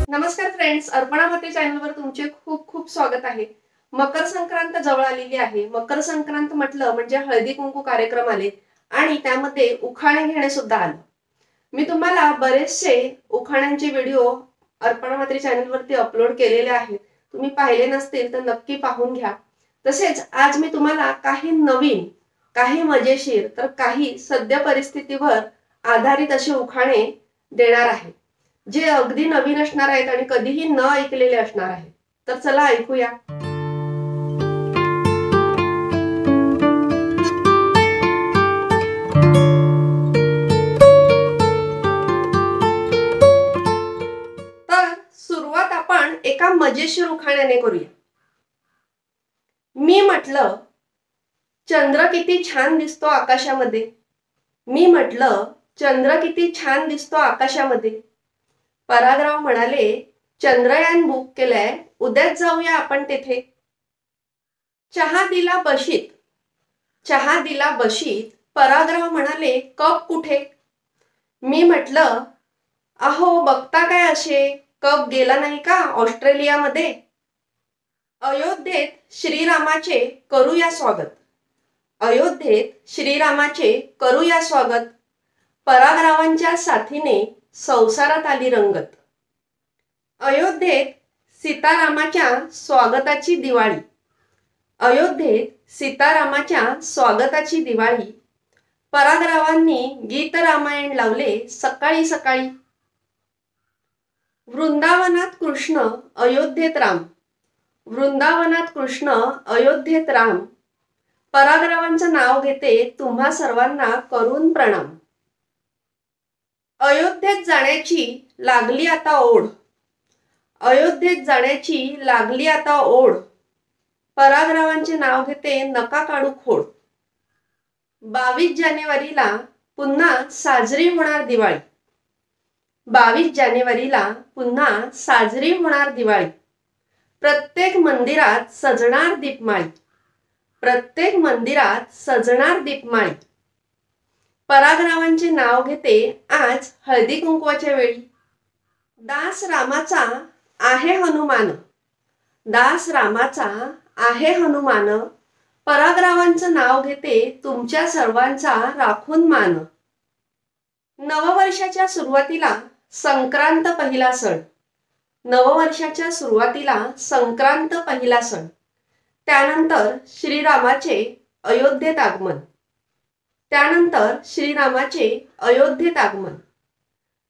नमस्कार फ्रेंड्स, अर्पणा माते चॅनलवर तुमचे खूप खूप स्वागत आहे। मकर संक्रांत जवळ आलेली आहे। मकर संक्रांत म्हटलं म्हणजे हळदी कुंकू कार्यक्रम आले आणि त्यामध्ये उखाणे घेणे सुद्धा आले। मी तुम्हाला बरेचसे उखाण्यांचे व्हिडिओ अर्पणा माते चॅनलवरती अपलोड केलेले आहेत। तुम्ही पाहिले नसतील तर नक्की पाहून घ्या। तसेच आज मी तुम्हाला काही नवीन, काही मजेशीर तर काही सद्य परिस्थितीवर आधारित असे उखाणे देणार आहे, जे अगदी नवीन असणार आहेत आणि कधीही न ऐकलेले असणार आहेत। तर चला ऐकूया। तर सुरुवात आपण एका मजेशीर उखाण्याने करूया। मी म्हटलं, चंद्र किती छान दिसतो आकाशामध्ये। मी म्हटलं, चंद्र किती छान दिसतो आकाशामध्ये। परागराव म्हणाले, चंद्रयान बुक केलंय, उद्याच जाऊया आपण तेथे। चहा दिला बशीत, चहा दिला बशीत। परागराव म्हणाले, कप कुठे। मी म्हटलं, अहो बघता काय असे, कप गेला नाही का ऑस्ट्रेलियामध्ये। अयोध्येत श्रीरामाचे करूया स्वागत, अयोध्येत श्रीरामाचे करूया स्वागत। परागरावांच्या साथीने संसारात आली रंगत। अयोध्येत सीतारामाच्या स्वागताची दिवाळी, अयोध्येत सीतारामाच्या स्वागताची दिवाळी। परागरावांनी गीत रामायण लावले सकाळी सकाळी। वृंदावनात कृष्ण अयोध्येत राम, वृंदावनात कृष्ण अयोध्येत राम। परागरावांचं नाव घेते तुम्हा सर्वांना करून प्रणाम। अयोध्येत जाण्याची लागली आता ओढ, अयोध्येत जाण्याची लागली आता ओढ। परागरावांचे नाव घेते नका काढू खोड। 22 जानेवारीला पुन्हा साजरी होणार दिवाळी, 22 जानेवारीला पुन्हा साजरी होणार दिवाळी। प्रत्येक मंदिरात सजणार दीपमाळी, प्रत्येक मंदिरात सजणार दीपमाळी। परागरावांचे नाव घेते आज हळदी कुंकवाच्या वेळी। दास रामाचा आहे हनुमान, दास रामाचा आहे हनुमान। परागरावांचं नाव घेते तुमच्या सर्वांचा राखून मान। नववर्षाच्या सुरुवातीला संक्रांत पहिला सण, नववर्षाच्या सुरुवातीला संक्रांत पहिला सण। त्यानंतर श्रीरामाचे अयोध्येत आगमन, त्यानंतर श्रीरामाचे अयोध्येत आगमन।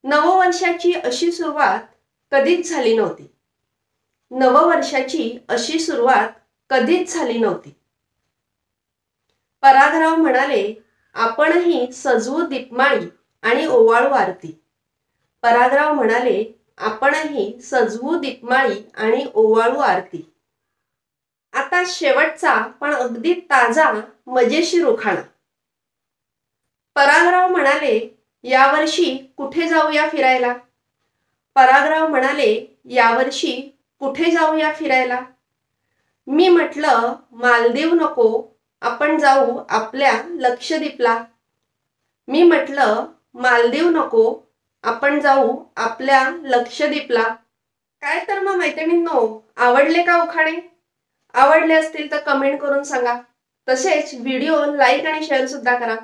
नववर्षाची अशी सुरुवात कधीच झाली नव्हती, नववर्षाची अशी सुरुवात कधीच झाली नव्हती। परागराव म्हणाले, आपणही सजवू दीपमाळी आणि ओवाळू आरती। परागराव म्हणाले, आपणही सजवू दीपमाळी आणि ओवाळू आरती। आता शेवटचा पण अगदी ताजा मजेशीर उखाणा। परागराव म्हणाले, यावर्षी कुठे जाऊया फिरायला। परागराव म्हणाले, यावर्षी कुठे जाऊया फिरायला। मी म्हटलं, मालदीव नको, आपण जाऊ आपल्या लक्षद्वीपला। मी म्हटलं, मालदीव नको, आपण जाऊ आपल्या लक्षद्वीपला। काय तर मग मैत्रिणींनो, आवडले का उखाणे? आवडले असतील तर कमेंट करून सांगा। तसेच व्हिडिओ लाईक आणि शेअर सुद्धा करा।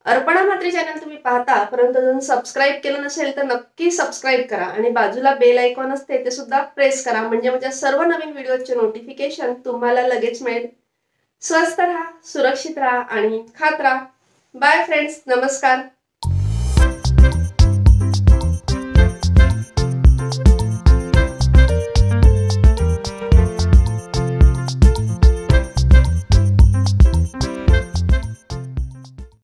अर्पणा माते चॅनल तुम्ही पाहता, परंतु अजून सबस्क्राईब केलं नसेल तर नक्की सबस्क्राईब करा आणि बाजूला बेल आयकॉन असते ते सुद्धा प्रेस करा, म्हणजे माझ्या सर्व नवीन व्हिडिओचे नोटिफिकेशन तुम्हाला लगेच मिळेल। स्वस्थ राहा, सुरक्षित राहा आणि खात राहा। बाय फ्रेंड्स, नमस्कार।